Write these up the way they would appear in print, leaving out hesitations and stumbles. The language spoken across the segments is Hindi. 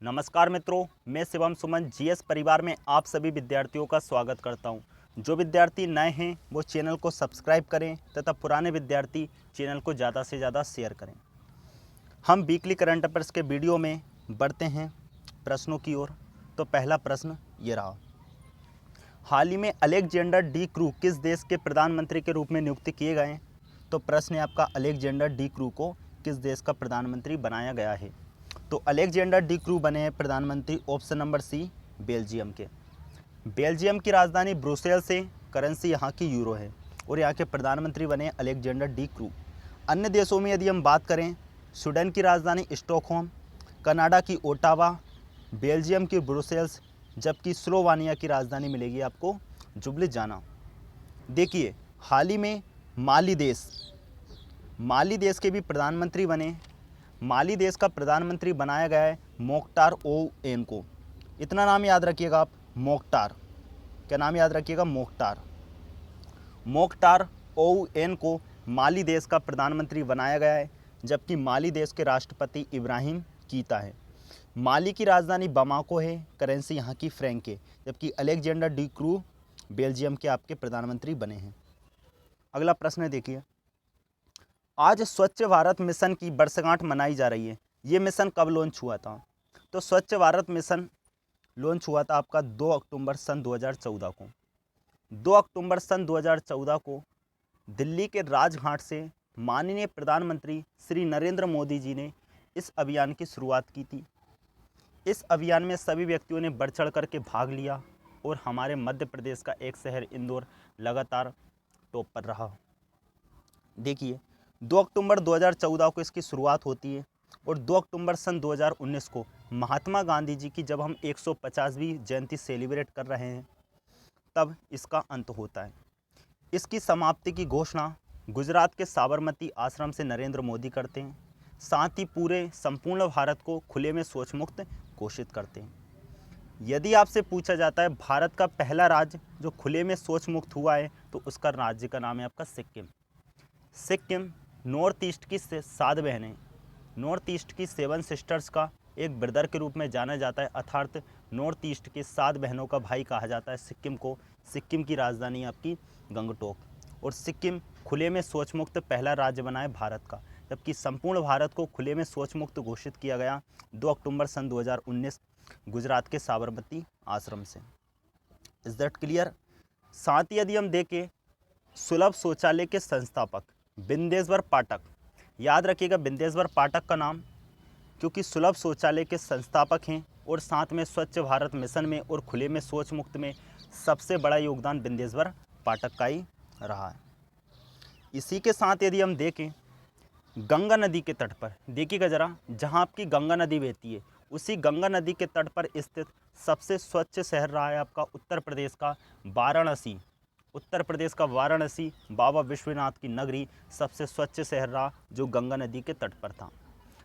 नमस्कार मित्रों, मैं शिवम सुमन जीएस परिवार में आप सभी विद्यार्थियों का स्वागत करता हूं। जो विद्यार्थी नए हैं वो चैनल को सब्सक्राइब करें तथा पुराने विद्यार्थी चैनल को ज़्यादा से ज़्यादा शेयर करें। हम वीकली करंट अफेयर्स के वीडियो में बढ़ते हैं प्रश्नों की ओर। तो पहला प्रश्न ये रहा, हाल ही में अलेक्जेंडर डी क्रू किस देश के प्रधानमंत्री के रूप में नियुक्त किए गए हैं? तो प्रश्न है आपका, अलेक्जेंडर डी क्रू को किस देश का प्रधानमंत्री बनाया गया है? तो अलेक्जेंडर डी क्रू बने हैं प्रधानमंत्री ऑप्शन नंबर सी, बेल्जियम के। बेल्जियम की राजधानी ब्रुसेल्स से, करेंसी यहाँ की यूरो है और यहाँ के प्रधानमंत्री बने अलेक्जेंडर डी क्रू। अन्य देशों में यदि हम बात करें, स्वीडन की राजधानी स्टॉकहोम, कनाडा की ओटावा, बेल्जियम की ब्रुसेल्स, जबकि स्लोवानिया की राजधानी मिलेगी आपको जुबलिजाना। देखिए, हाल ही में माली देश के भी प्रधानमंत्री बने। माली देश का प्रधानमंत्री बनाया गया है मोख्तार ओऊ को। इतना नाम याद रखिएगा आप, मोख्तार। क्या नाम याद रखिएगा? मोख्तार ओऊ को माली देश का प्रधानमंत्री बनाया गया है, जबकि माली देश के राष्ट्रपति इब्राहिम कीता है। माली की राजधानी बमाको है, करेंसी यहाँ की फ्रैंक है, जबकि अलेक्जेंडर डी क्रू बेल्जियम के आपके प्रधानमंत्री बने हैं। अगला प्रश्न देखिए, आज स्वच्छ भारत मिशन की वर्षगांठ मनाई जा रही है। ये मिशन कब लॉन्च हुआ था? तो स्वच्छ भारत मिशन लॉन्च हुआ था आपका 2 अक्टूबर सन 2014 को। 2 अक्टूबर सन 2014 को दिल्ली के राजघाट से माननीय प्रधानमंत्री श्री नरेंद्र मोदी जी ने इस अभियान की शुरुआत की थी। इस अभियान में सभी व्यक्तियों ने बढ़ चढ़ कर के भाग लिया और हमारे मध्य प्रदेश का एक शहर इंदौर लगातार टॉप पर रहा। देखिए, 2 अक्टूबर 2014 को इसकी शुरुआत होती है और 2 अक्टूबर सन 2019 को महात्मा गांधी जी की जब हम 150वीं जयंती सेलिब्रेट कर रहे हैं, तब इसका अंत होता है। इसकी समाप्ति की घोषणा गुजरात के साबरमती आश्रम से नरेंद्र मोदी करते हैं। साथ ही पूरे संपूर्ण भारत को खुले में शौच मुक्त घोषित करते हैं। यदि आपसे पूछा जाता है भारत का पहला राज्य जो खुले में शौच मुक्त हुआ है, तो उसका राज्य का नाम है आपका सिक्किम। सिक्किम नॉर्थ ईस्ट की 7 बहनें, नॉर्थ ईस्ट की 7 सिस्टर्स का एक ब्रदर के रूप में जाना जाता है, अर्थात नॉर्थ ईस्ट के 7 बहनों का भाई कहा जाता है सिक्किम को। सिक्किम की राजधानी आपकी गंगटोक, और सिक्किम खुले में शौच मुक्त पहला राज्य बना है भारत का, जबकि संपूर्ण भारत को खुले में शौच मुक्त घोषित किया गया 2 अक्टूबर सन 2019 गुजरात के साबरमती आश्रम से। Is that clear? साथ ही यदि हम देखें, सुलभ शौचालय के संस्थापक बिंदेश्वर पाठक, याद रखिएगा बिंदेश्वर पाठक का नाम, क्योंकि सुलभ शौचालय के संस्थापक हैं और साथ में स्वच्छ भारत मिशन में और खुले में शौच मुक्त में सबसे बड़ा योगदान बिंदेश्वर पाठक का ही रहा है। इसी के साथ यदि हम देखें, गंगा नदी के तट पर देखिएगा जरा, जहां आपकी गंगा नदी बहती है, उसी गंगा नदी के तट पर स्थित सबसे स्वच्छ शहर रहा है आपका उत्तर प्रदेश का वाराणसी। उत्तर प्रदेश का वाराणसी, बाबा विश्वनाथ की नगरी, सबसे स्वच्छ शहर रहा जो गंगा नदी के तट पर था।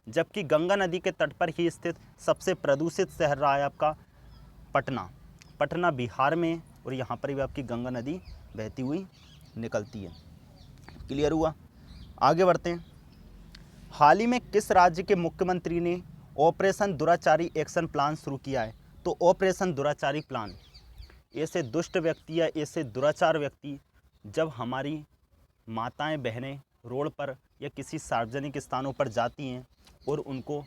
जबकि गंगा नदी के तट पर ही स्थित सबसे प्रदूषित शहर रहा है आपका पटना। पटना बिहार में, और यहाँ पर भी आपकी गंगा नदी बहती हुई निकलती है। क्लियर हुआ? आगे बढ़ते हैं। हाल ही में किस राज्य के मुख्यमंत्री ने ऑपरेशन दुराचारी एक्शन प्लान शुरू किया है? तो ऑपरेशन दुराचारी प्लान, ऐसे दुष्ट व्यक्ति या ऐसे दुराचार व्यक्ति जब हमारी माताएं बहनें रोड पर या किसी सार्वजनिक स्थानों पर जाती हैं और उनको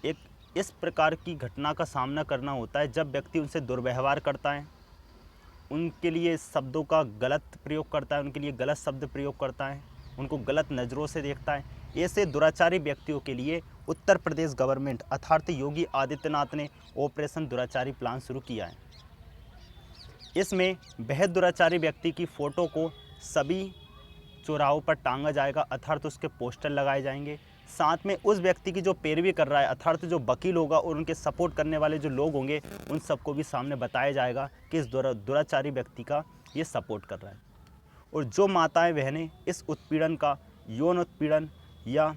एक इस प्रकार की घटना का सामना करना होता है, जब व्यक्ति उनसे दुर्व्यवहार करता है, उनके लिए शब्दों का गलत प्रयोग करता है, उनके लिए गलत शब्द प्रयोग करता है, उनको गलत नज़रों से देखता है, ऐसे दुराचारी व्यक्तियों के लिए उत्तर प्रदेश गवर्नमेंट अर्थात योगी आदित्यनाथ ने ऑपरेशन दुराचारी प्लान शुरू किया है। इसमें वह दुराचारी व्यक्ति की फ़ोटो को सभी चौराहों पर टांगा जाएगा, अर्थात उसके पोस्टर लगाए जाएंगे। साथ में उस व्यक्ति की जो पैरवी कर रहा है, अर्थात जो वकील होगा और उनके सपोर्ट करने वाले जो लोग होंगे, उन सबको भी सामने बताया जाएगा कि इस दुराचारी व्यक्ति का ये सपोर्ट कर रहा है। और जो माताएं बहनें इस उत्पीड़न का, यौन उत्पीड़न या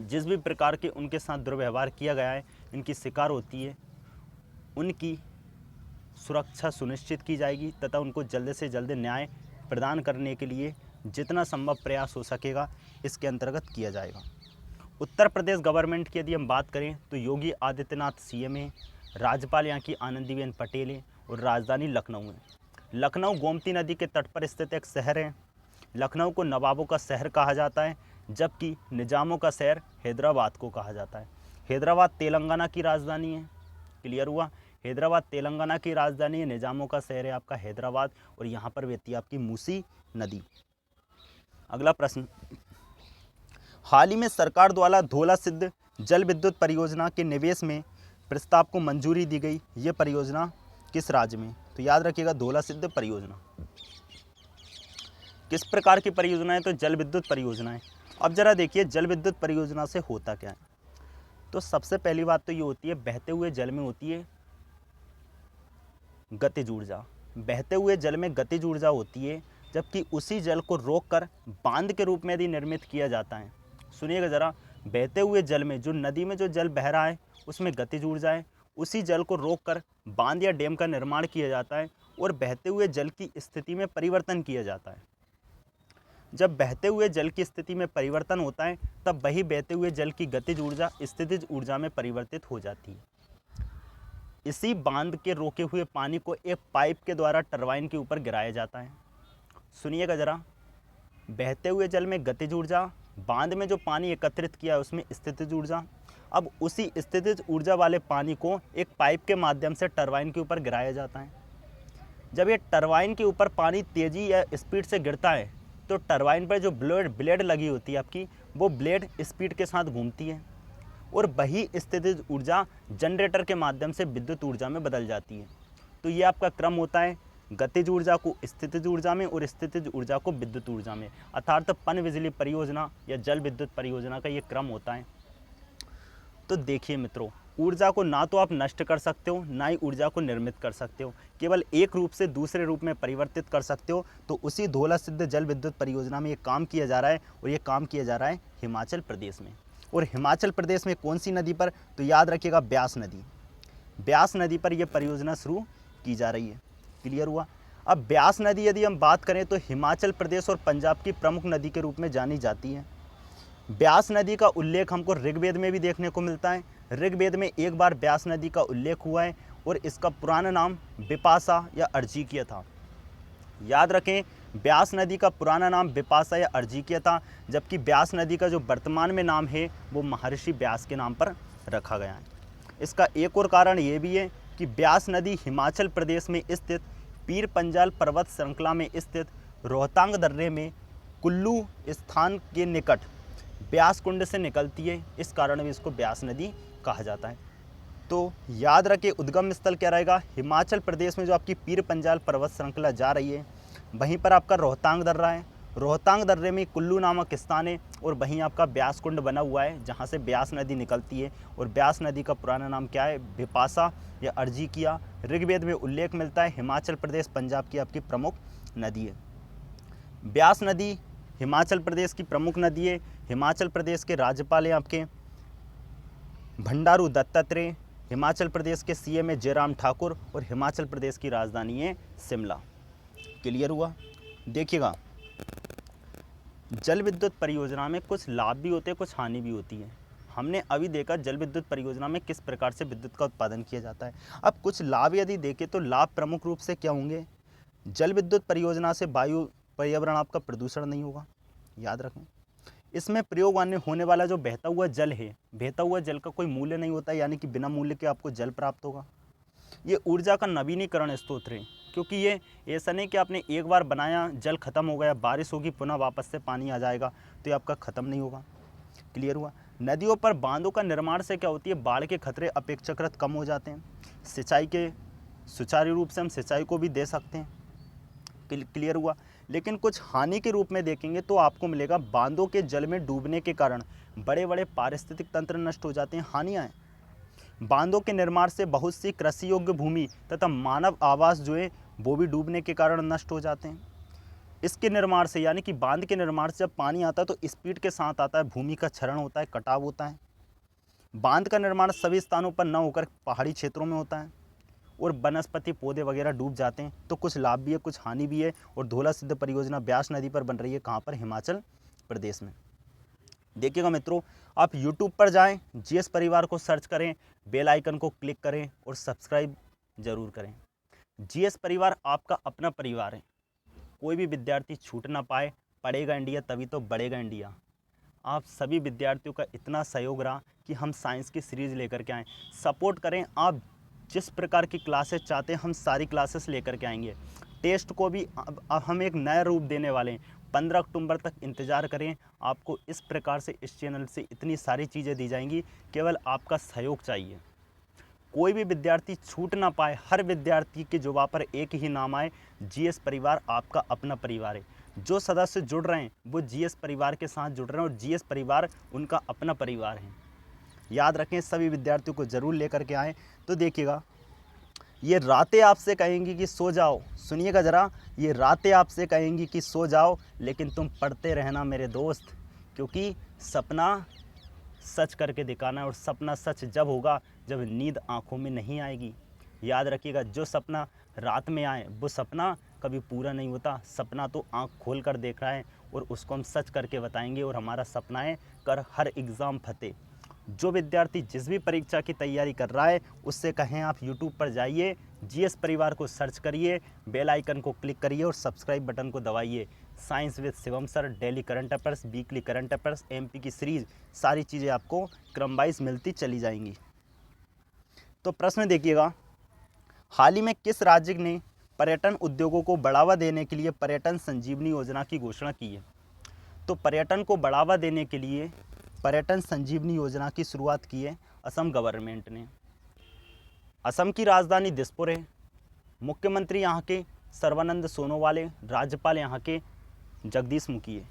जिस भी प्रकार के उनके साथ दुर्व्यवहार किया गया है, इनकी शिकार होती है, उनकी सुरक्षा सुनिश्चित की जाएगी तथा उनको जल्द से जल्द न्याय प्रदान करने के लिए जितना संभव प्रयास हो सकेगा इसके अंतर्गत किया जाएगा। उत्तर प्रदेश गवर्नमेंट की यदि हम बात करें तो योगी आदित्यनाथ सीएम है, राज्यपाल यहाँ की आनंदीबेन पटेल है और राजधानी लखनऊ है। लखनऊ गोमती नदी के तट पर स्थित एक शहर है। लखनऊ को नवाबों का शहर कहा जाता है, जबकि निजामों का शहर हैदराबाद को कहा जाता है। हैदराबाद तेलंगाना की राजधानी है। क्लियर हुआ? हैदराबाद तेलंगाना की राजधानी है, निजामों का शहर है आपका हैदराबाद और यहाँ पर बहती है आपकी मूसी नदी। अगला प्रश्न, हाल ही में सरकार द्वारा धौला सिद्ध जल विद्युत परियोजना के निवेश में प्रस्ताव को मंजूरी दी गई। ये परियोजना किस राज्य में? तो याद रखिएगा धौला सिद्ध परियोजना। किस प्रकार की परियोजना है? तो जल विद्युत परियोजना है। अब जरा देखिए जल विद्युत परियोजना से होता क्या है। तो सबसे पहली बात तो ये होती है बहते हुए जल में होती है गतिज ऊर्जा। बहते हुए जल में गतिज ऊर्जा होती है, जबकि उसी जल को रोककर बांध के रूप में यदि निर्मित किया जाता है। सुनिएगा ज़रा, बहते हुए जल में जो नदी में जो जल बह रहा है उसमें गतिज ऊर्जा है, उसी जल को रोककर बांध या डैम का निर्माण किया जाता है और बहते हुए जल की स्थिति में परिवर्तन किया जाता है। जब बहते हुए जल की स्थिति में परिवर्तन होता है तब वही बहते हुए जल की गतिज ऊर्जा स्थितिज ऊर्जा में परिवर्तित हो जाती है। इसी बांध के रोके हुए पानी को एक पाइप के द्वारा टरबाइन के ऊपर गिराया जाता है। सुनिएगा ज़रा, बहते हुए जल में गतिज ऊर्जा, बांध में जो पानी एकत्रित किया है उसमें स्थितिज ऊर्जा। अब उसी स्थितिज ऊर्जा वाले पानी को एक पाइप के माध्यम से टरबाइन के ऊपर गिराया जाता है। जब ये टरबाइन के ऊपर पानी तेज़ी या स्पीड से गिरता है तो टरबाइन पर जो ब्लेड लगी होती है आपकी, वो ब्लेड स्पीड के साथ घूमती है और वही स्थितिज ऊर्जा जनरेटर के माध्यम से विद्युत ऊर्जा में बदल जाती है। तो ये आपका क्रम होता है, गतिज ऊर्जा को स्थितिज ऊर्जा में और स्थितिज ऊर्जा को विद्युत ऊर्जा में, अर्थात पन बिजली परियोजना या जल विद्युत परियोजना का ये क्रम होता है। तो देखिए मित्रों, ऊर्जा को ना तो आप नष्ट कर सकते हो, ना ही ऊर्जा को निर्मित कर सकते हो, केवल एक रूप से दूसरे रूप में परिवर्तित कर सकते हो। तो उसी धौला सिद्ध जल विद्युत परियोजना में ये काम किया जा रहा है और ये काम किया जा रहा है हिमाचल प्रदेश में। और हिमाचल प्रदेश में कौन सी नदी पर? तो याद रखिएगा ब्यास नदी। ब्यास नदी पर यह परियोजना शुरू की जा रही है। क्लियर हुआ? अब ब्यास नदी यदि हम बात करें तो हिमाचल प्रदेश और पंजाब की प्रमुख नदी के रूप में जानी जाती है। ब्यास नदी का उल्लेख हमको ऋग्वेद में भी देखने को मिलता है। ऋग्वेद में एक बार ब्यास नदी का उल्लेख हुआ है और इसका पुराना नाम बिपाशा या अर्जिकिया था। याद रखें, ब्यास नदी का पुराना नाम बिपाशा या अर्जिकिया था, जबकि ब्यास नदी का जो वर्तमान में नाम है वो महर्षि व्यास के नाम पर रखा गया है। इसका एक और कारण ये भी है कि ब्यास नदी हिमाचल प्रदेश में स्थित पीर पंजाल पर्वत श्रृंखला में स्थित रोहतांग दर्रे में कुल्लू स्थान के निकट ब्यास कुंड से निकलती है। इस कारण भी इसको ब्यास नदी कहा जाता है। तो याद रखें, उद्गम स्थल क्या रहेगा? हिमाचल प्रदेश में जो आपकी पीर पंजाल पर्वत श्रृंखला जा रही है वहीं पर आपका रोहतांग दर्रा है। रोहतांग दर्रे में कुल्लू नामक स्थान है और वहीं आपका ब्यास कुंड बना हुआ है जहां से ब्यास नदी निकलती है। और ब्यास नदी का पुराना नाम क्या है? बिपाशा या अर्जिकिया। ऋग्वेद में उल्लेख मिलता है। हिमाचल प्रदेश पंजाब की आपकी प्रमुख नदी है। ब्यास नदी हिमाचल प्रदेश की प्रमुख नदी है। हिमाचल प्रदेश के राज्यपाल हैं आपके बंडारू दत्तात्रेय, हिमाचल प्रदेश के सीएम है जयराम ठाकुर और हिमाचल प्रदेश की राजधानी है शिमला। क्लियर हुआ? देखिएगा, जल विद्युत परियोजना में कुछ लाभ भी होते हैं, कुछ हानि भी होती है। हमने अभी देखा जल विद्युत परियोजना में किस प्रकार से विद्युत का उत्पादन किया जाता है। अब कुछ लाभ यदि देखें तो लाभ प्रमुख रूप से क्या होंगे? जल विद्युत परियोजना से वायु पर्यावरण आपका प्रदूषण नहीं होगा। याद रखें, इसमें प्रयोग होने वाला जो बहता हुआ जल है, बहता हुआ जल का कोई मूल्य नहीं होता, यानी कि बिना मूल्य के आपको जल प्राप्त होगा। ये ऊर्जा का नवीनीकरण स्रोत है, क्योंकि ये ऐसा नहीं कि आपने एक बार बनाया, जल खत्म हो गया, बारिश होगी पुनः वापस से पानी आ जाएगा, तो ये आपका ख़त्म नहीं होगा। क्लियर हुआ? नदियों पर बांधों का निर्माण से क्या होती है? बाढ़ के खतरे अपेक्षाकृत कम हो जाते हैं। सिंचाई के सुचारू रूप से हम सिंचाई को भी दे सकते हैं। क्लियर हुआ? लेकिन कुछ हानि के रूप में देखेंगे तो आपको मिलेगा बांधों के जल में डूबने के कारण बड़े बड़े पारिस्थितिक तंत्र नष्ट हो जाते हैं। हानियाँ हैं, बांधों के निर्माण से बहुत सी कृषि योग्य भूमि तथा मानव आवास जो है वो भी डूबने के कारण नष्ट हो जाते हैं। इसके निर्माण से, यानी कि बांध के निर्माण से जब पानी आता है तो स्पीड के साथ आता है, भूमि का क्षरण होता है, कटाव होता है। बांध का निर्माण सभी स्थानों पर न होकर पहाड़ी क्षेत्रों में होता है और वनस्पति पौधे वगैरह डूब जाते हैं। तो कुछ लाभ भी है, कुछ हानि भी है। और धौला सिद्ध परियोजना ब्यास नदी पर बन रही है, कहाँ पर? हिमाचल प्रदेश में। देखिएगा मित्रों, आप YouTube पर जाएं, जीएस परिवार को सर्च करें, बेल आइकन को क्लिक करें और सब्सक्राइब जरूर करें। जीएस परिवार आपका अपना परिवार है। कोई भी विद्यार्थी छूट ना पाए। पढ़ेगा इंडिया तभी तो बढ़ेगा इंडिया। आप सभी विद्यार्थियों का इतना सहयोग रहा कि हम साइंस की सीरीज़ लेकर के आएँ। सपोर्ट करें, आप जिस प्रकार की क्लासेस चाहते हैं हम सारी क्लासेस लेकर के आएंगे। टेस्ट को भी अब हम एक नया रूप देने वाले हैं। 15 अक्टूबर तक इंतज़ार करें। आपको इस प्रकार से इस चैनल से इतनी सारी चीज़ें दी जाएंगी, केवल आपका सहयोग चाहिए। कोई भी विद्यार्थी छूट ना पाए। हर विद्यार्थी के जुबान पर एक ही नाम आए, जीएस परिवार आपका अपना परिवार है। जो सदस्य जुड़ रहे हैं वो जीएस परिवार के साथ जुड़ रहे हैं और जीएस परिवार उनका अपना परिवार है। याद रखें, सभी विद्यार्थियों को ज़रूर लेकर के आएँ। तो देखिएगा, ये रातें आपसे कहेंगी कि सो जाओ। सुनिएगा ज़रा, ये रातें आपसे कहेंगी कि सो जाओ, लेकिन तुम पढ़ते रहना मेरे दोस्त, क्योंकि सपना सच करके दिखाना है। और सपना सच जब होगा जब नींद आंखों में नहीं आएगी। याद रखिएगा, जो सपना रात में आए वो सपना कभी पूरा नहीं होता। सपना तो आंख खोल कर देख रहा है और उसको हम सच करके बताएंगे। और हमारा सपना है कर हर एग्ज़ाम फतेह। जो विद्यार्थी जिस भी परीक्षा की तैयारी कर रहा है उससे कहें आप YouTube पर जाइए, जीएस परिवार को सर्च करिए, बेल आइकन को क्लिक करिए और सब्सक्राइब बटन को दबाइए। Science with Shivam sir, daily current affairs, weekly current affairs, MP की सीरीज, सारी चीज़ें आपको क्रम वाइज मिलती चली जाएंगी। तो प्रश्न देखिएगा, हाल ही में किस राज्य ने पर्यटन उद्योगों को बढ़ावा देने के लिए पर्यटन संजीवनी योजना की घोषणा की है? तो पर्यटन को बढ़ावा देने के लिए पर्यटन संजीवनी योजना की शुरुआत की है असम गवर्नमेंट ने। असम की राजधानी दिसपुर है। मुख्यमंत्री यहाँ के सर्बानंद सोनोवाल है। राज्यपाल यहाँ के जगदीश मुखी है।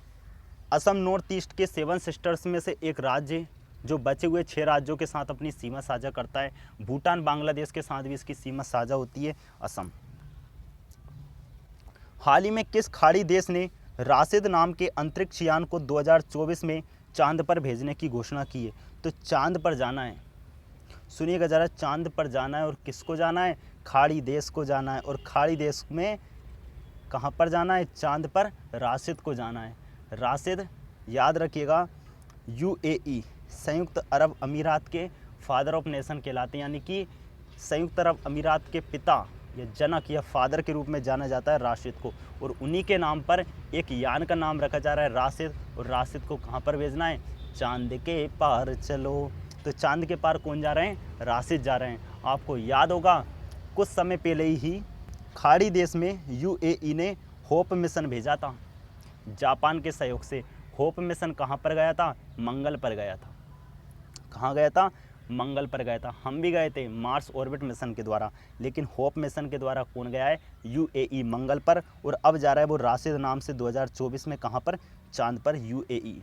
असम नॉर्थ ईस्ट के 7 सिस्टर्स में से एक राज्य है जो बचे हुए 6 राज्यों के साथ अपनी सीमा साझा करता है। भूटान, बांग्लादेश के साथ भी इसकी सीमा साझा होती है असम। हाल ही में किस खाड़ी देश ने राशिद नाम के अंतरिक्ष यान को 2024 में चांद पर भेजने की घोषणा की है? तो चांद पर जाना है। सुनिएगा ज़रा, चांद पर जाना है और किसको जाना है? खाड़ी देश को जाना है। और खाड़ी देश में कहाँ पर जाना है? चांद पर राशिद को जाना है। राशिद, याद रखिएगा, यूएई, संयुक्त अरब अमीरात के फादर ऑफ नेशन कहलाते हैं। यानी कि संयुक्त अरब अमीरात के पिता या जनक या फादर के रूप में जाना जाता है राशिद को। और उन्हीं के नाम पर एक यान का नाम रखा जा रहा है राशिद। और राशिद को कहाँ पर भेजना है? चांद के पार चलो। तो चांद के पार कौन जा रहे हैं? राशिद जा रहे हैं। आपको याद होगा कुछ समय पहले ही खाड़ी देश में यूएई ने होप मिशन भेजा था जापान के सहयोग से। होप मिशन कहाँ पर गया था? मंगल पर गया था। कहाँ गया था? मंगल पर गया था। हम भी गए थे मार्स ऑर्बिट मिशन के द्वारा, लेकिन होप मिशन के द्वारा कौन गया है? यूएई मंगल पर। और अब जा रहा है वो राशिद नाम से 2024 में कहाँ पर? चांद पर, यूएई।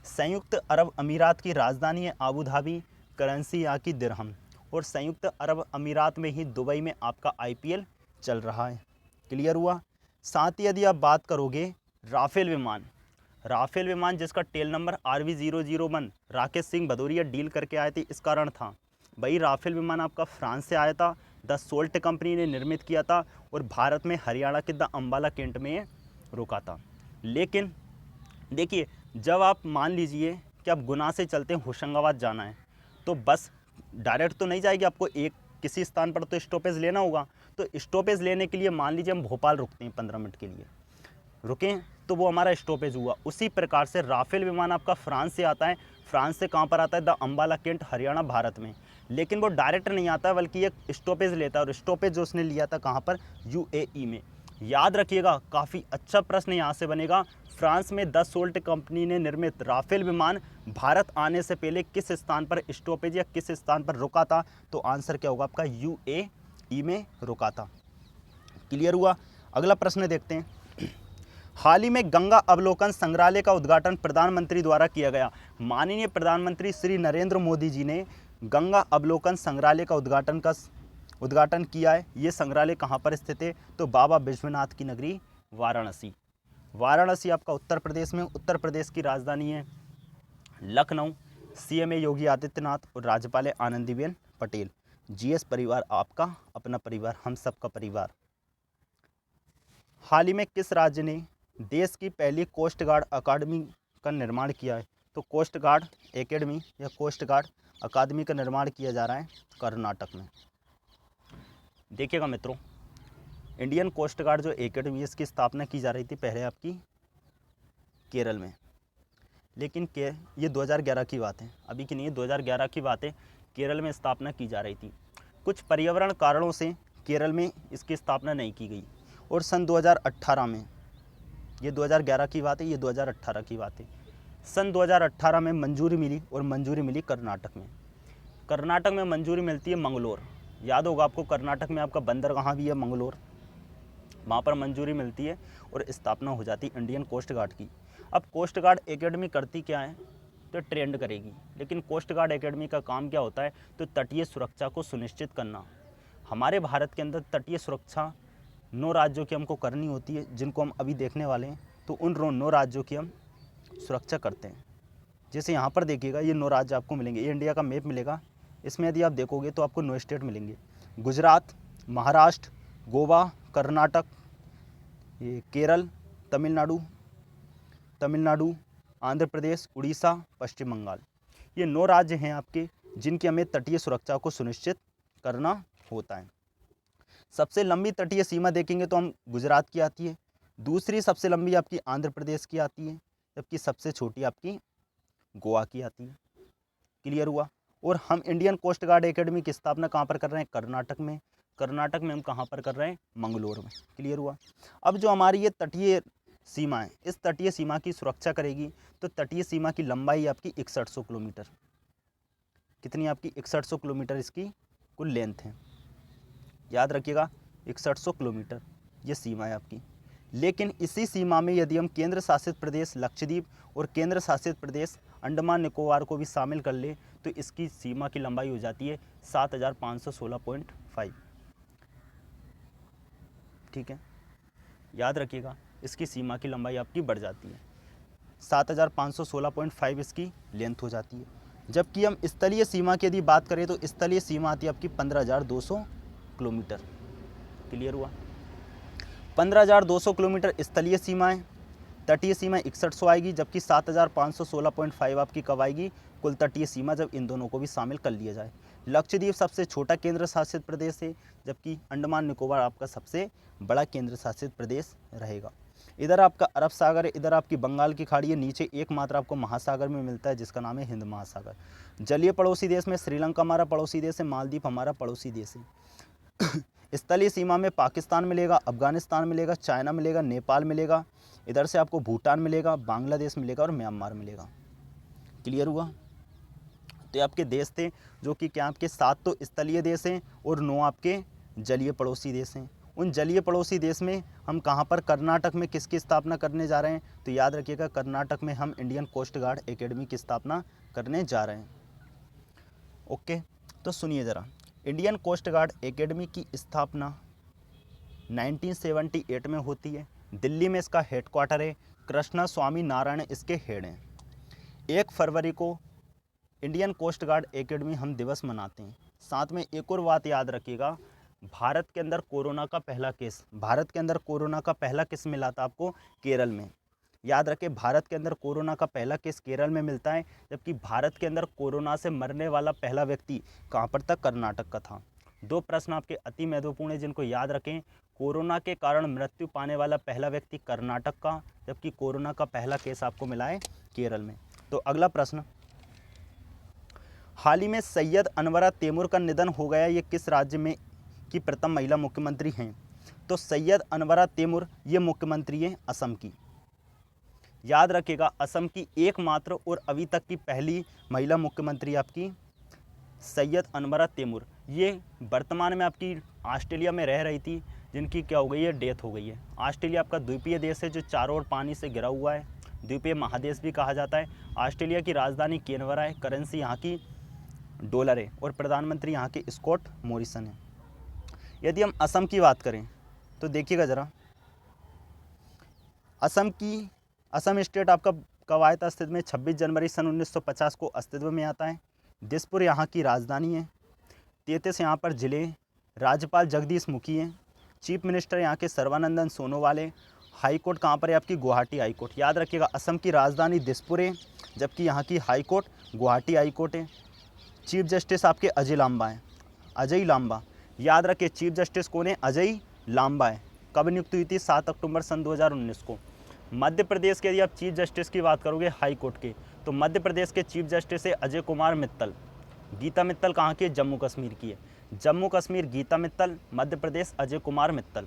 संयुक्त अरब अमीरात की राजधानी है आबू धाबी, करेंसी यहाँ की दिरहम। और संयुक्त अरब अमीरात में ही दुबई में आपका आईपीएल चल रहा है। क्लियर हुआ? साथ ही यदि आप बात करोगे राफेल विमान, राफेल विमान जिसका tail number RV001 Rakesh Singh Bhadauria deal करके आए थे, इस कारण था भाई राफेल विमान आपका फ्रांस से आया था। द सोल्ट कंपनी ने निर्मित किया था और भारत में हरियाणा के द अंबाला कैंट में रुका था। लेकिन देखिए, जब आप मान लीजिए कि आप गुना से चलते हैं होशंगाबाद जाना है, तो बस डायरेक्ट तो नहीं जाएगी, आपको एक किसी स्थान पर तो स्टॉपेज लेना होगा। तो स्टॉपेज लेने के लिए मान लीजिए हम भोपाल रुकते हैं, 15 मिनट के लिए रुकें, तो वो हमारा स्टॉपेज हुआ। उसी प्रकार से राफेल विमान आपका फ्रांस से आता है। फ्रांस से कहाँ पर आता है? द अंबाला कैंट, हरियाणा, भारत में। लेकिन वो डायरेक्ट नहीं आता, बल्कि एक स्टॉपेज लेता है। और स्टॉपेज जो उसने लिया था कहाँ पर? यूएई में। याद रखिएगा, काफ़ी अच्छा प्रश्न यहाँ से बनेगा। फ्रांस में द सोल्ट कंपनी ने निर्मित राफेल विमान भारत आने से पहले किस स्थान पर स्टॉपेज या किस स्थान पर रुका था? तो आंसर क्या होगा आपका? यूएई में रुका था। क्लियर हुआ? अगला प्रश्न देखते हैं। हाल ही में गंगा अवलोकन संग्रहालय का उद्घाटन प्रधानमंत्री द्वारा किया गया। माननीय प्रधानमंत्री श्री नरेंद्र मोदी जी ने गंगा अवलोकन संग्रहालय का उद्घाटन किया है। ये संग्रहालय कहाँ पर स्थित है? तो बाबा विश्वनाथ की नगरी वाराणसी। वाराणसी आपका उत्तर प्रदेश में। उत्तर प्रदेश की राजधानी है लखनऊ। सीएम योगी आदित्यनाथ और राज्यपाल आनंदीबेन पटेल। जीएस परिवार आपका अपना परिवार, हम सबका परिवार। हाल ही में किस राज्य ने देश की पहली कोस्ट गार्ड अकादमी का निर्माण किया है? तो कोस्ट गार्ड एकेडमी या कोस्ट गार्ड अकादमी का निर्माण किया जा रहा है कर्नाटक में। देखिएगा मित्रों, इंडियन कोस्ट गार्ड जो एकेडमी इसकी स्थापना की जा रही थी पहले आपकी केरल में, लेकिन ये 2011 की बात है, अभी की नहीं है, 2011 की बात है। केरल में स्थापना की जा रही थी। कुछ पर्यावरण कारणों से केरल में इसकी स्थापना नहीं की गई और सन 2018 में, ये 2011 की बात है, ये 2018 की बात है, सन 2018 में मंजूरी मिली और मंजूरी मिली कर्नाटक में। कर्नाटक में मंजूरी मिलती है मंगलोर, याद होगा आपको, कर्नाटक में आपका बंदरगाह भी है मंगलोर, वहाँ पर मंजूरी मिलती है और स्थापना हो जाती है इंडियन कोस्ट गार्ड की। अब कोस्ट गार्ड एकेडमी करती क्या है, तो ट्रेंड करेगी, लेकिन कोस्ट गार्ड एकेडमी का काम क्या होता है, तो तटीय सुरक्षा को सुनिश्चित करना। हमारे भारत के अंदर तटीय सुरक्षा 9 राज्यों की हमको करनी होती है, जिनको हम अभी देखने वाले हैं। तो उन 9 राज्यों की हम सुरक्षा करते हैं। जैसे यहाँ पर देखिएगा, ये 9 राज्य आपको मिलेंगे, ये इंडिया का मैप मिलेगा, इसमें यदि आप देखोगे तो आपको 9 स्टेट मिलेंगे, गुजरात, महाराष्ट्र, गोवा, कर्नाटक, ये केरल, तमिलनाडु, आंध्र प्रदेश, उड़ीसा, पश्चिम बंगाल। ये 9 राज्य हैं आपके, जिनकी हमें तटीय सुरक्षा को सुनिश्चित करना होता है। सबसे लंबी तटीय सीमा देखेंगे तो हम गुजरात की आती है, दूसरी सबसे लंबी आपकी आंध्र प्रदेश की आती है, जबकि सबसे छोटी आपकी गोवा की आती है। क्लियर हुआ। और हम इंडियन कोस्ट गार्ड एकेडमी की स्थापना कहाँ पर कर रहे हैं, कर्नाटक में। कर्नाटक में हम कहाँ पर कर रहे हैं, मंगलोर में। क्लियर हुआ। अब जो हमारी ये तटीय सीमा है, इस तटीय सीमा की सुरक्षा करेगी, तो तटीय सीमा की लंबाई आपकी 6100 किलोमीटर, कितनी आपकी 6100 किलोमीटर इसकी कुल लेंथ है, याद रखिएगा 6100 किलोमीटर ये सीमा है आपकी। लेकिन इसी सीमा में यदि हम केंद्र शासित प्रदेश लक्षद्वीप और केंद्र शासित प्रदेश अंडमान निकोबार को भी शामिल कर ले, तो इसकी सीमा की लंबाई हो जाती है 7516.5। ठीक है, याद रखिएगा, इसकी सीमा की लंबाई आपकी बढ़ जाती है, 7516.5 इसकी लेंथ हो जाती है। जबकि हम स्थलीय सीमा की यदि बात करें तो स्थलीय सीमा आती है आपकी 15200 किलोमीटर। क्लियर हुआ। 15200 किलोमीटर स्थलीय सीमा है, तटीय सीमा 6100 आएगी, जबकि 7516.5 आपकी कब आएगी, कुल तटीय सीमा, जब इन दोनों को भी शामिल कर लिया जाए। लक्षद्वीप सबसे छोटा केंद्र शासित प्रदेश है, जबकि अंडमान निकोबार आपका सबसे बड़ा केंद्र शासित प्रदेश रहेगा। इधर आपका अरब सागर है, इधर आपकी बंगाल की खाड़ी है, नीचे एकमात्र आपको महासागर में मिलता है जिसका नाम है हिंद महासागर। जलीय पड़ोसी देश में श्रीलंका हमारा पड़ोसी देश है, मालदीव हमारा पड़ोसी देश है। स्थलीय सीमा में पाकिस्तान मिलेगा, अफगानिस्तान मिलेगा, चाइना मिलेगा, नेपाल मिलेगा, इधर से आपको भूटान मिलेगा, बांग्लादेश मिलेगा और म्यांमार मिलेगा। क्लियर हुआ। तो ये आपके देश थे जो कि क्या आपके 7 तो स्थलीय देश हैं और 9 आपके जलीय पड़ोसी देश हैं। उन जलीय पड़ोसी देश में हम कहाँ पर, कर्नाटक में किसकी स्थापना करने जा रहे हैं, तो याद रखिएगा कर्नाटक में हम इंडियन कोस्ट गार्ड एकेडमी की स्थापना करने जा रहे हैं। ओके, तो सुनिए ज़रा, इंडियन कोस्ट गार्ड एकेडमी की स्थापना 1978 में होती है। दिल्ली में इसका हेडक्वार्टर है, कृष्णा स्वामी नारायण इसके हेड हैं। 1 फरवरी को इंडियन कोस्ट गार्ड एकेडमी हम दिवस मनाते हैं। साथ में एक और बात याद रखिएगा, भारत के अंदर कोरोना का पहला केस, भारत के अंदर कोरोना का पहला केस मिला था आपको केरल में। याद रखें, भारत के अंदर कोरोना का पहला केस केरल में मिलता है, जबकि भारत के अंदर कोरोना से मरने वाला पहला व्यक्ति कहाँ पर था, कर्नाटक का था। 2 प्रश्न आपके अति महत्वपूर्ण है जिनको याद रखें। कोरोना के कारण मृत्यु पाने वाला पहला व्यक्ति कर्नाटक का, जबकि कोरोना का पहला केस आपको मिला है केरल में। तो अगला प्रश्न, हाल ही में सैयद अनवरा तैमूर का निधन हो गया, ये किस राज्य में की प्रथम महिला मुख्यमंत्री हैं, तो सैयद अनवरा तैमूर ये मुख्यमंत्री हैं असम की। याद रखिएगा, असम की एकमात्र और अभी तक की पहली महिला मुख्यमंत्री आपकी सैयद अनवरा तैमूर। ये वर्तमान में आपकी ऑस्ट्रेलिया में रह रही थी, जिनकी क्या हो गई है, डेथ हो गई है। ऑस्ट्रेलिया आपका द्वीपीय देश है जो चारों ओर पानी से घिरा हुआ है, द्वीपीय महादेश भी कहा जाता है। ऑस्ट्रेलिया की राजधानी कैनबरा है, करेंसी यहाँ की डॉलर है और प्रधानमंत्री यहाँ के स्कॉट मॉरिसन है। यदि हम असम की बात करें तो देखिएगा ज़रा, असम स्टेट आपका कब आया था अस्तित्व में, 26 जनवरी सन 1950 को अस्तित्व में आता है। दिसपुर यहाँ की राजधानी है। 33 यहाँ पर जिले, राज्यपाल जगदीश मुखी हैं, चीफ मिनिस्टर यहाँ के सर्बानंदन सोनोवाल है। हाई कोर्ट कहाँ पर है आपकी, गुवाहाटी हाई कोर्ट। याद रखिएगा, असम की राजधानी दिसपुर है, जबकि यहाँ की high court Guwahati high court है। चीफ जस्टिस आपके अजय लांबा हैं, अजय लांबा, याद रखिए चीफ जस्टिस कौन है, अजय लांबा है। कब नियुक्त हुई थी, 7 अक्टूबर सन 2019 को। मध्य प्रदेश के यदि आप चीफ जस्टिस की बात करोगे हाई कोर्ट के, तो मध्य प्रदेश के चीफ जस्टिस है अजय कुमार मित्तल। गीता मित्तल कहाँ की है, जम्मू कश्मीर की है। जम्मू कश्मीर गीता मित्तल, मध्य प्रदेश अजय कुमार मित्तल।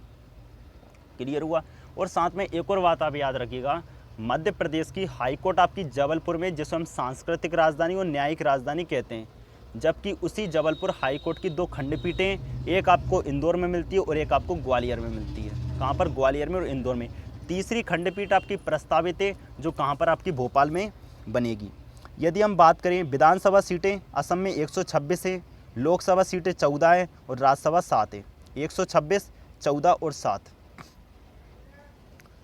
क्लियर हुआ। और साथ में एक और बात आप याद रखिएगा, मध्य प्रदेश की हाई कोर्ट आपकी जबलपुर में, जिसे हम सांस्कृतिक राजधानी और न्यायिक राजधानी कहते हैं, जबकि उसी जबलपुर हाई कोर्ट की 2 खंडपीठें, एक आपको इंदौर में मिलती है और एक आपको ग्वालियर में मिलती है। कहाँ पर, ग्वालियर में और इंदौर में। तीसरी खंडपीठ आपकी प्रस्तावित है, जो कहाँ पर आपकी भोपाल में बनेगी। यदि हम बात करें विधानसभा सीटें, असम में 126 है, लोकसभा सीटें 14 है और राज्यसभा 7 है। 126, 14 और 7।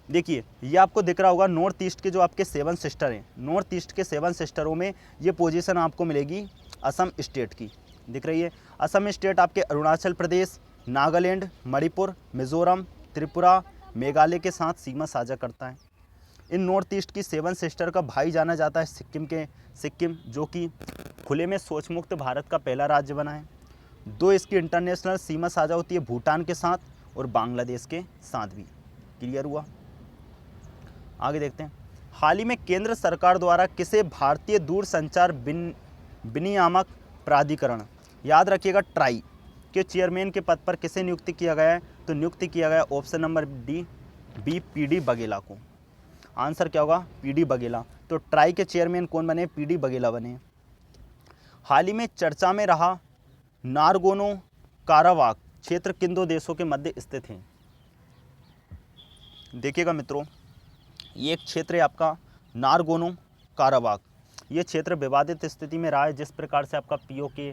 देखिए ये आपको दिख रहा होगा, नॉर्थ ईस्ट के जो आपके 7 सिस्टर हैं, नॉर्थ ईस्ट के 7 सिस्टरों में ये पोजीशन आपको मिलेगी असम स्टेट की, दिख रही है। असम स्टेट आपके अरुणाचल प्रदेश, नागालैंड, मणिपुर, मिजोरम, त्रिपुरा, मेघालय के साथ सीमा साझा करता है। इन नॉर्थ ईस्ट की 7 सिस्टर का भाई जाना जाता है सिक्किम, जो कि खुले में शौच मुक्त भारत का पहला राज्य बना है। 2 इसकी इंटरनेशनल सीमा साझा होती है भूटान के साथ और बांग्लादेश के साथ भी। क्लियर हुआ। आगे देखते हैं, हाल ही में केंद्र सरकार द्वारा किसे भारतीय दूरसंचार विनियामक प्राधिकरण, याद रखिएगा ट्राई, के चेयरमैन के पद पर किसे नियुक्त किया गया है, तो नियुक्त किया गया option number B PD Baghela को। आंसर क्या होगा, पीडी बघेला। तो ट्राई के चेयरमैन कौन बने, पीडी बघेला बने। हाल ही में चर्चा में रहा नारगोनो कारावाक क्षेत्र किन 2 देशों के मध्य स्थित है। देखिएगा मित्रों, ये एक क्षेत्र है आपका नारगोनो कारावाक। ये क्षेत्र विवादित स्थिति में रहा है, जिस प्रकार से आपका पीओके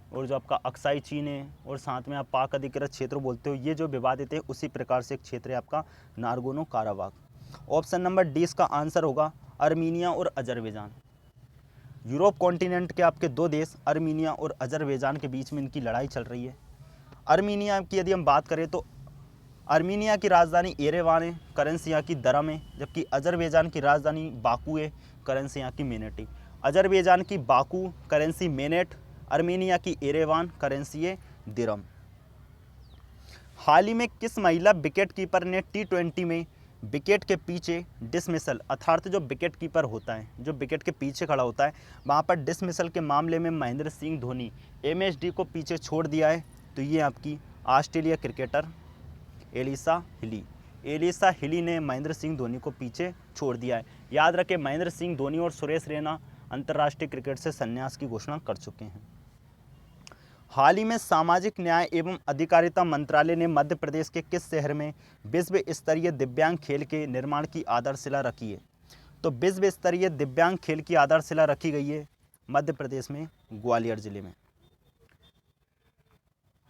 और जो आपका अक्साई चीन है और साथ में आप पाक अधिकृत क्षेत्र बोलते हो, ये जो विवादित है उसी प्रकार से एक क्षेत्र है आपका नारगोनो कारावाक। ऑप्शन नंबर डी इसका आंसर होगा अर्मीनिया और अजरबैजान। यूरोप कॉन्टिनेंट के आपके 2 देश अर्मीनिया और अजरबैजान के बीच में इनकी लड़ाई चल रही है। अर्मीनिया की यदि हम बात करें तो अर्मीनिया की राजधानी एरेवान है, करेंसी यहाँ की दरम है, जबकि अजरबैजान की राजधानी बाकू है, करेंसी यहाँ की मेनेट है। अजरबैजान की बाकू, करेंसी मेनेट, अर्मीनिया की एरेवान, करेंसी है दिरम। हाल ही में किस महिला विकेट कीपर ने T20 में विकेट के पीछे डिसमिसल, अर्थात जो विकेट कीपर होता है, जो विकेट के पीछे खड़ा होता है, वहाँ पर डिसमिसल के मामले में महेंद्र सिंह धोनी MSD को पीछे छोड़ दिया है, तो ये आपकी ऑस्ट्रेलिया क्रिकेटर एलिसा हिली ने महेंद्र सिंह धोनी को पीछे छोड़ दिया है। याद रखें, महेंद्र सिंह धोनी और सुरेश रैना अंतर्राष्ट्रीय क्रिकेट से संन्यास की घोषणा कर चुके हैं। हाल ही में सामाजिक न्याय एवं अधिकारिता मंत्रालय ने मध्य प्रदेश के किस शहर में विश्व स्तरीय दिव्यांग खेल के निर्माण की आधारशिला रखी है, तो विश्व स्तरीय दिव्यांग खेल की आधारशिला रखी गई है मध्य प्रदेश में ग्वालियर जिले में।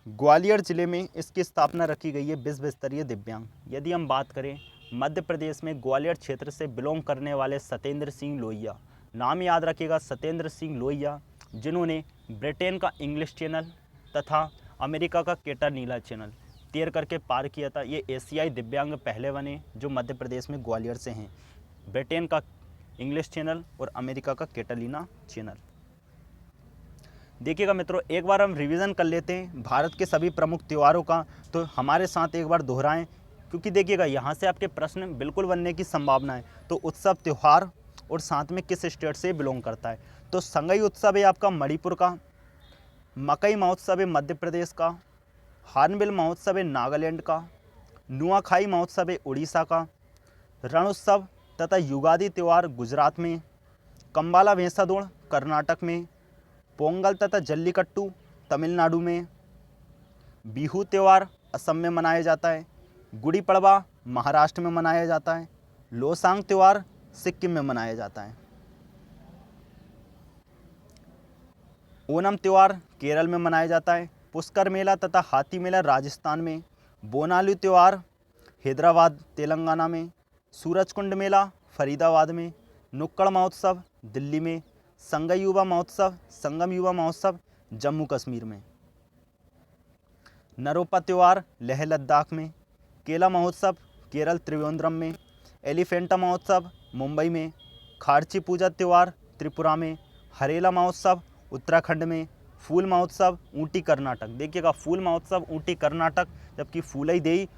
ग्वालियर जिले में इसकी स्थापना रखी गई है विश्व स्तरीय दिव्यांग। यदि हम बात करें मध्य प्रदेश में ग्वालियर क्षेत्र से बिलोंग करने वाले सत्येंद्र सिंह लोहिया, नाम याद रखिएगा सत्येंद्र सिंह लोहिया, जिन्होंने ब्रिटेन का इंग्लिश चैनल तथा अमेरिका का केटर नीला चैनल तैर करके पार किया था। ये एशियाई दिव्यांग पहले बने जो मध्य प्रदेश में ग्वालियर से हैं, ब्रिटेन का इंग्लिश चैनल और अमेरिका का केटलिना चैनल। देखिएगा मित्रों, एक बार हम रिवीजन कर लेते हैं भारत के सभी प्रमुख त्योहारों का, तो हमारे साथ एक बार दोहराएं, क्योंकि देखिएगा यहाँ से आपके प्रश्न बिल्कुल बनने की संभावना है। तो उत्सव, त्यौहार और साथ में किस स्टेट से बिलोंग करता है, तो संगई उत्सव है आपका मणिपुर का, मकई महोत्सव है मध्य प्रदेश का, हार्नबिल महोत्सव है नागालैंड का, नुआखाई महोत्सव है उड़ीसा का, रण उत्सव तथा युगादि त्यौहार गुजरात में, कंबाला भैंसा दौड़ कर्नाटक में, पोंगल तथा जल्लीकट्टू तमिलनाडु में, बिहू त्यौहार असम में मनाया जाता है, गुड़ी पड़वा महाराष्ट्र में मनाया जाता है, लोसांग त्यौहार सिक्किम में मनाया जाता है, ओणम त्यौहार केरल में मनाया जाता है, पुष्कर मेला तथा हाथी मेला राजस्थान में, बोनालू त्यौहार हैदराबाद तेलंगाना में, सूरजकुंड मेला फरीदाबाद में, नुक्कड़ महोत्सव दिल्ली में, संगम युवा महोत्सव जम्मू कश्मीर में, नरोपा त्यौहार लेह लद्दाख में, केला महोत्सव केरल त्रिवेंद्रम में, एलिफेंटा महोत्सव मुंबई में, खारची पूजा त्यौहार त्रिपुरा में, हरेला महोत्सव उत्तराखंड में, फूल महोत्सव ऊटी कर्नाटक, देखिएगा फूल महोत्सव ऊटी कर्नाटक, जबकि फूलई देई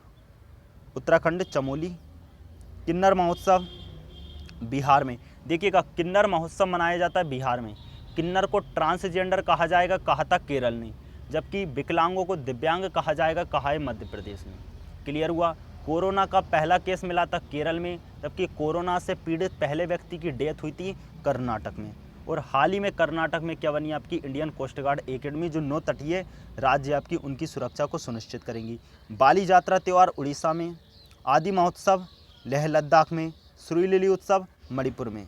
उत्तराखंड चमोली। किन्नर महोत्सव बिहार में, देखिएगा किन्नर महोत्सव मनाया जाता है बिहार में। किन्नर को ट्रांसजेंडर कहा जाएगा, कहा था केरल ने, जबकि विकलांगों को दिव्यांग कहा जाएगा, कहा है मध्य प्रदेश में। क्लियर हुआ। कोरोना का पहला केस मिला था केरल में, जबकि कोरोना से पीड़ित पहले व्यक्ति की डेथ हुई थी कर्नाटक में। और हाल ही में कर्नाटक में क्या बनी आपकी इंडियन कोस्ट गार्ड एकेडमी, जो 9 तटीय राज्य आपकी उनकी सुरक्षा को सुनिश्चित करेंगी। बाली यात्रा त्यौहार उड़ीसा में, आदि महोत्सव लेह लद्दाख में, सुरुई लिली उत्सव मणिपुर में।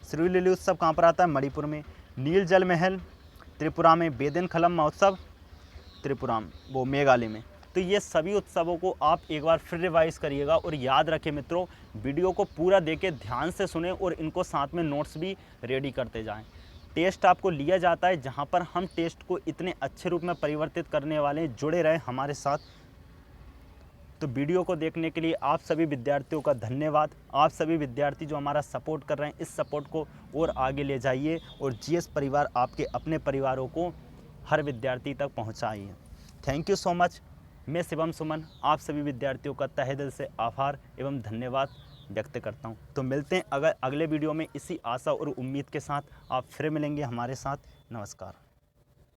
सुरुई लिली उत्सव कहाँ पर आता है? मणिपुर में। नील जल महल त्रिपुरा में, बेदिन खलम महोत्सव त्रिपुरा में, वो मेघालय में। तो ये सभी उत्सवों को आप एक बार फिर रिवाइज करिएगा और याद रखें मित्रों, वीडियो को पूरा देखें, ध्यान से सुने और इनको साथ में नोट्स भी रेडी करते जाएं। टेस्ट आपको लिया जाता है जहाँ पर हम टेस्ट को इतने अच्छे रूप में परिवर्तित करने वाले हैं। जुड़े रहें हमारे साथ। तो वीडियो को देखने के लिए आप सभी विद्यार्थियों का धन्यवाद। आप सभी विद्यार्थी जो हमारा सपोर्ट कर रहे हैं, इस सपोर्ट को और आगे ले जाइए और जीएस परिवार आपके अपने परिवारों को हर विद्यार्थी तक पहुंचाइए। Thank you so much. मैं शिवम सुमन आप सभी विद्यार्थियों का तहे दिल से आभार एवं धन्यवाद व्यक्त करता हूं। तो मिलते हैं अगले वीडियो में इसी आशा और उम्मीद के साथ। आप फिर मिलेंगे हमारे साथ। नमस्कार।